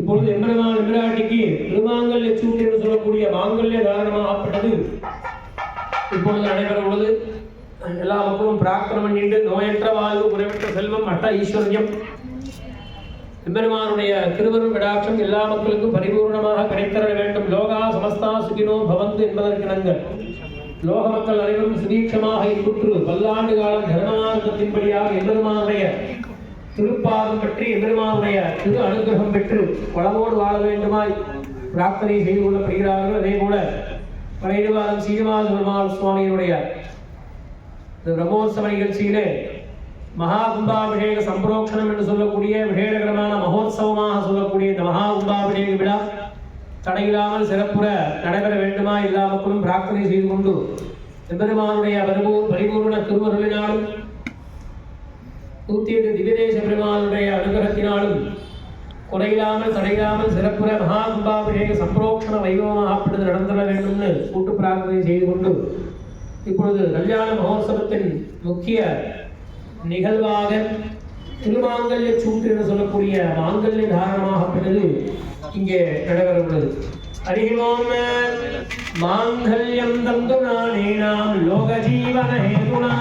இப்பொழுது எம்பெருமான் எம்பிராட்டிக்கு திருமாங்கல்ய சூட்டு என்று சொல்லக்கூடிய மாங்கல்ய தாரணமாகப்பட்டது இப்பொழுது நடைபெற உள்ளது. எல்லா மக்களும் பிரார்த்தனை பண்ணிட்டு நோயற்ற வாழ்வு, குறைவற்ற செல்வம், அட்ட ஐஸ்வர்யம், எம்பெருமானுடைய திருவருள் விடாட்சம் எல்லா மக்களுக்கும் பரிபூர்ணமாக கிடைத்தர வேண்டும். லோகா சமஸ்தா சுகினோ பவந்து என்பதற்கிணங்க லோக மக்கள் அனைவரும் சுதீட்சமாக இன்புற்று பல்லாண்டு காலம் தர்மமார்க்கத்தின்படியாக எம்பெருமானுடைய திருப்பாதம் பெற்று எம்பெருமானுடைய திரு அனுகிரகம் பெற்று வளமோடு வாழ வேண்டுமாய் பிரார்த்தனை செய்து கொள்ளப்படுகிறார்கள். அதே போல பழையவாதம் சீனிவாச பெருமாள் சுவாமியினுடைய பிரம்மோத்சவ நிகழ்ச்சியிலே மகா கும்பாபிஷேக சம்பரோக்ஷணம் என்று சொல்லக்கூடிய விசேடகரமான மகோத்சவமாக சொல்லக்கூடிய இந்த மகா கும்பாபிஷேக விழா தடையில்லாமல் சிறப்புற நடைபெற வேண்டுமா எல்லா மக்களும் பிரார்த்தனை செய்து கொண்டு எம்பெருமானுடைய பரிபூர்ண திருவருளினாலும் 108 திவ்யதேச பெருமானுடைய அனுகிரகத்தினாலும் குறையில்லாமல் தடையில்லாமல் சிறப்புற மகா கும்பாபிஷேக சம்பரோக்ஷண வைபவமாகப்படுது நடந்துட வேண்டும்னு கூட்டு பிரார்த்தனை செய்து கொண்டு இப்பொழுது கல்யாண மகோத்சவத்தின் முக்கிய நிகழ்வாக திருமாங்கல்ய சூட்டு என்று சொல்லக்கூடிய மாங்கல்ய தாரணமாகப்பட்டது இங்கே நடைபெற உள்ளது. ஹரிஓம் மாங்கல்யம் தந்து நானேனாம் லோக ஜீவன ஹேதுனா